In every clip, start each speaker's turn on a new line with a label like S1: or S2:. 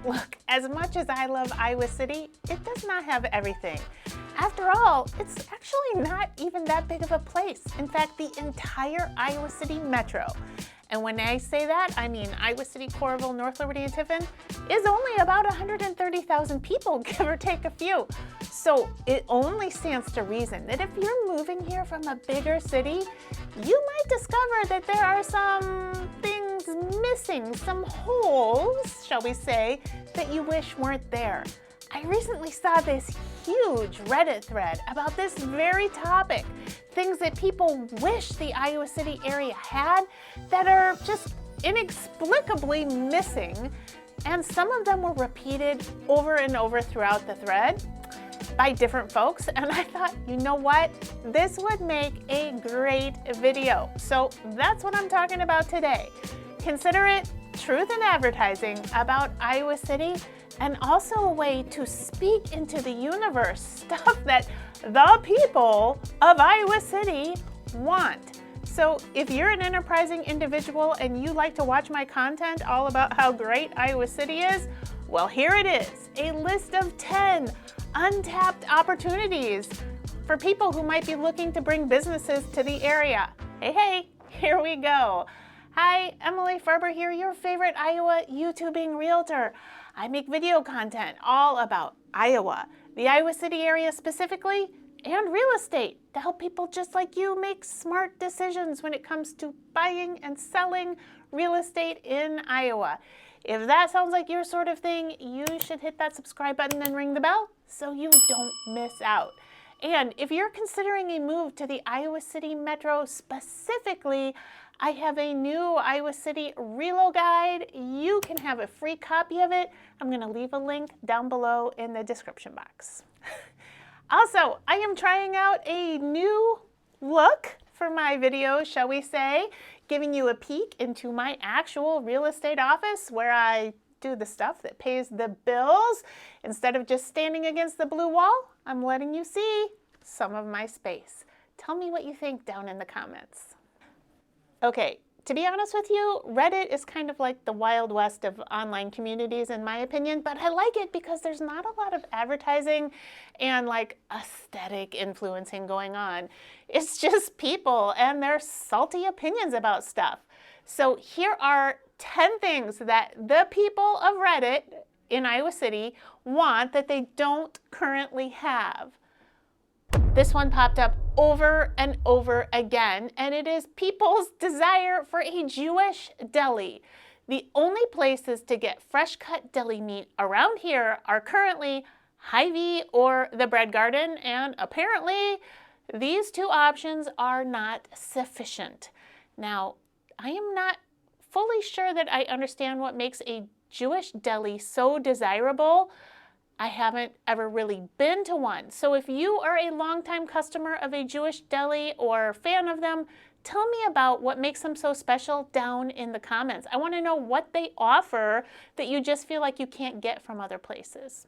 S1: Look, as much as I love Iowa City, it does not have everything. After all, it's actually not even that big of a place. In fact, the entire Iowa City metro. And when I say that, I mean Iowa City, Coralville, North Liberty and Tiffin is only about 130,000 people, give or take a few. So it only stands to reason that if you're moving here from a bigger city, you might discover that there are some things missing, some holes, shall we say, that you wish weren't there. I recently saw this huge Reddit thread about this very topic, things that people wish the Iowa City area had that are just inexplicably missing, and some of them were repeated over and over throughout the thread by different folks, and I thought, you know what? This would make a great video. So that's what I'm talking about today. Consider it truth in advertising about Iowa City, and also a way to speak into the universe stuff that the people of Iowa City want. So if you're an enterprising individual and you like to watch my content all about how great Iowa City is, well, here it is, a list of 10 untapped opportunities for people who might be looking to bring businesses to the area. Hey, here we go. Hi, Emily Farber here, your favorite Iowa YouTubing realtor. I make video content all about Iowa, the Iowa City area specifically, and real estate to help people just like you make smart decisions when it comes to buying and selling real estate in Iowa. If that sounds like your sort of thing, you should hit that subscribe button and ring the bell so you don't miss out. And if you're considering a move to the Iowa City Metro specifically, I have a new Iowa City Relo guide. You can have a free copy of it. I'm going to leave a link down below in the description box. Also, I am trying out a new look for my videos, shall we say, giving you a peek into my actual real estate office where I do the stuff that pays the bills. Instead of just standing against the blue wall, I'm letting you see some of my space. Tell me what you think down in the comments. Okay, to be honest with you, Reddit is kind of like the Wild West of online communities in my opinion, but I like it because there's not a lot of advertising and like aesthetic influencing going on. It's just people and their salty opinions about stuff. So here are 10 things that the people of Reddit in Iowa City want that they don't currently have. This one popped up over and over again, and it is people's desire for a Jewish deli. The only places to get fresh cut deli meat around here are currently Hy-Vee or the Bread Garden, and apparently these two options are not sufficient. Now, I am not fully sure that I understand what makes a Jewish deli so desirable. I haven't ever really been to one. So if you are a longtime customer of a Jewish deli or fan of them, tell me about what makes them so special down in the comments. I want to know what they offer that you just feel like you can't get from other places.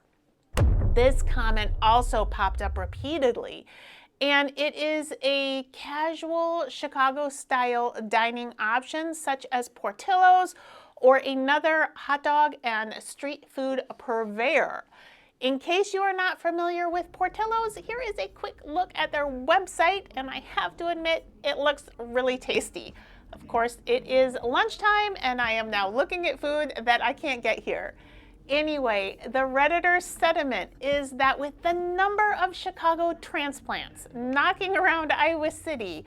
S1: This comment also popped up repeatedly, and it is a casual Chicago-style dining option such as Portillo's or another hot dog and street food purveyor. In case you are not familiar with Portillo's, here is a quick look at their website, and I have to admit, it looks really tasty. Of course, it is lunchtime, and I am now looking at food that I can't get here. Anyway, the Redditor sentiment is that with the number of Chicago transplants knocking around Iowa City,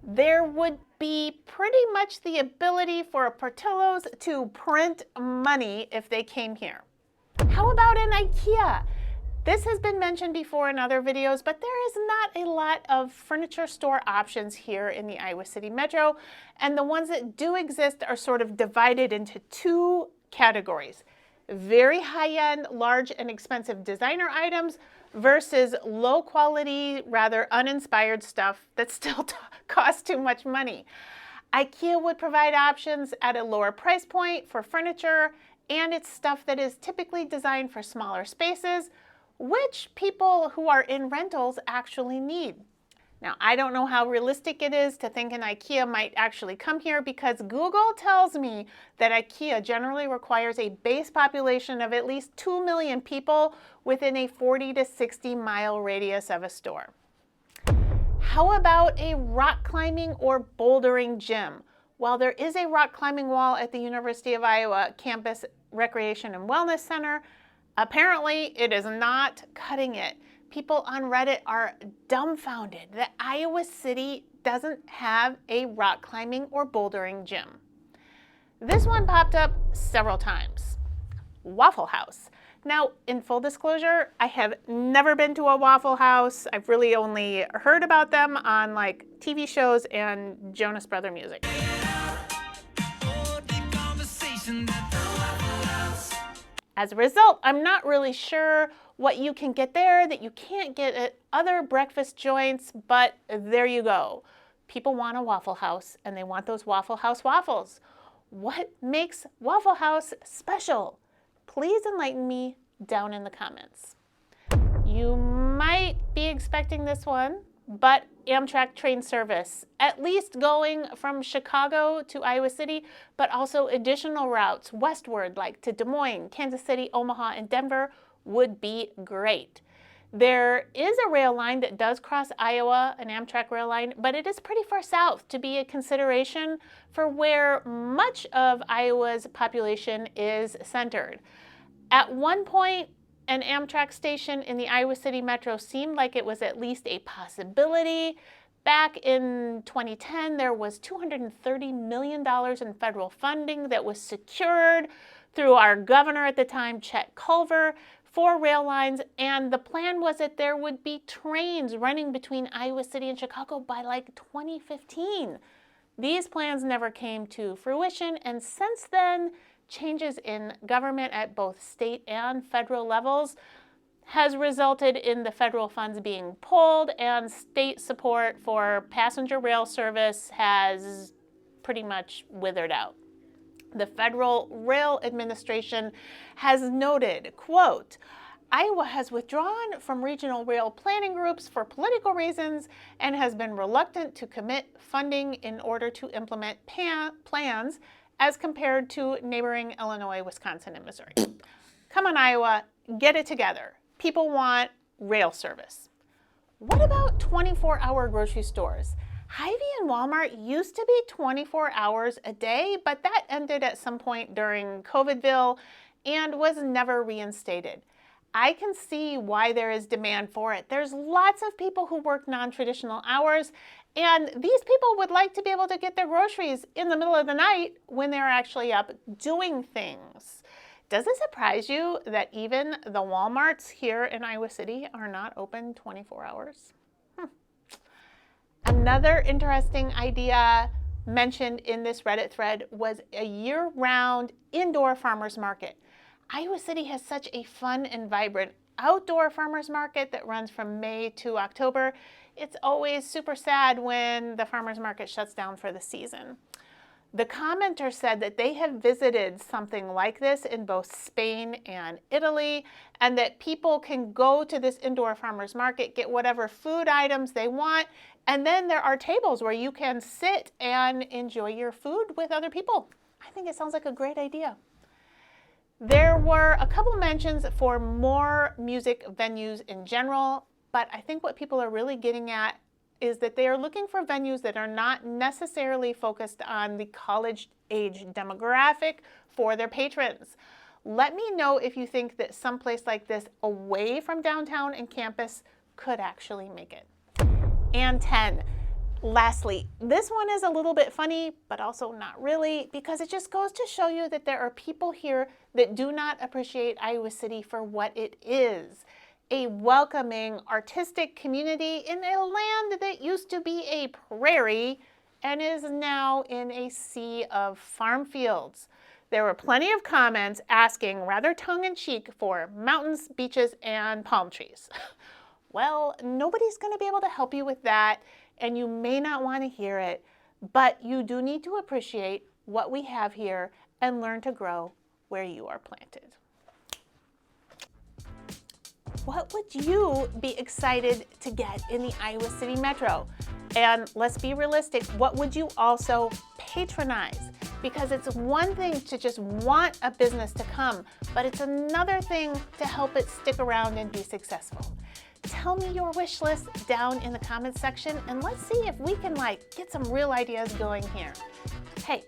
S1: there would be pretty much the ability for a Portillo's to print money if they came here. How about an IKEA? This has been mentioned before in other videos, but there is not a lot of furniture store options here in the Iowa City Metro, and the ones that do exist are sort of divided into two categories. Very high-end, large and expensive designer items versus low-quality, rather uninspired stuff that still costs too much money. IKEA would provide options at a lower price point for furniture, and it's stuff that is typically designed for smaller spaces, which people who are in rentals actually need. Now, I don't know how realistic it is to think an IKEA might actually come here because Google tells me that IKEA generally requires a base population of at least 2 million people within a 40 to 60 mile radius of a store. How about a rock climbing or bouldering gym? While there is a rock climbing wall at the University of Iowa campus Recreation and Wellness Center, apparently it is not cutting it. People on Reddit are dumbfounded that Iowa City doesn't have a rock climbing or bouldering gym. This one popped up several times. Waffle House. Now, in full disclosure, I have never been to a Waffle House. I've really only heard about them on like TV shows and Jonas Brother music. As a result, I'm not really sure what you can get there that you can't get at other breakfast joints, but there you go. People want a Waffle House and they want those Waffle House waffles. What makes Waffle House special? Please enlighten me down in the comments. You might be expecting this one, but Amtrak train service, at least going from Chicago to Iowa City, but also additional routes westward like to Des Moines, Kansas City, Omaha, and Denver would be great. There is a rail line that does cross Iowa, an Amtrak rail line, but it is pretty far south to be a consideration for where much of Iowa's population is centered. At one point, an Amtrak station in the Iowa City Metro seemed like it was at least a possibility. Back in 2010, there was $230 million in federal funding that was secured through our governor at the time, Chet Culver, for rail lines, and the plan was that there would be trains running between Iowa City and Chicago by like 2015. These plans never came to fruition, and since then, changes in government at both state and federal levels has resulted in the federal funds being pulled, and state support for passenger rail service has pretty much withered out. The Federal Rail Administration has noted, quote, Iowa has withdrawn from regional rail planning groups for political reasons and has been reluctant to commit funding in order to implement plans as compared to neighboring Illinois, Wisconsin, and Missouri. Come on, Iowa, get it together. People want rail service. What about 24-hour grocery stores? Hy-Vee and Walmart used to be 24 hours a day, but that ended at some point during COVIDville and was never reinstated. I can see why there is demand for it. There's lots of people who work non-traditional hours, and these people would like to be able to get their groceries in the middle of the night when they're actually up doing things. Does it surprise you that even the Walmarts here in Iowa City are not open 24 hours? Another interesting idea mentioned in this Reddit thread was a year-round indoor farmers market. Iowa City has such a fun and vibrant outdoor farmers market that runs from May to October. It's always super sad when the farmers market shuts down for the season. The commenter said that they have visited something like this in both Spain and Italy, and that people can go to this indoor farmers market, get whatever food items they want, and then there are tables where you can sit and enjoy your food with other people. I think it sounds like a great idea. There were a couple mentions for more music venues in general, but I think what people are really getting at is that they are looking for venues that are not necessarily focused on the college age demographic for their patrons. Let me know if you think that someplace like this away from downtown and campus could actually make it. And 10. Lastly, this one is a little bit funny, but also not really, because it just goes to show you that there are people here that do not appreciate Iowa City for what it is. A welcoming, artistic community in a land that used to be a prairie and is now in a sea of farm fields. There were plenty of comments asking, rather tongue-in-cheek, for mountains, beaches, and palm trees. Well, nobody's going to be able to help you with that, and you may not want to hear it, but you do need to appreciate what we have here and learn to grow where you are planted. what would you be excited to get in the Iowa City Metro? And let's be realistic, what would you also patronize? Because it's one thing to just want a business to come, but it's another thing to help it stick around and be successful. Tell me your wish list down in the comments section, and let's see if we can get some real ideas going here. Hey,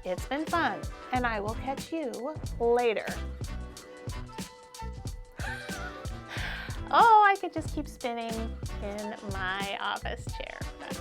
S1: it's been fun, and I will catch you later. Oh, I could just keep spinning in my office chair. That's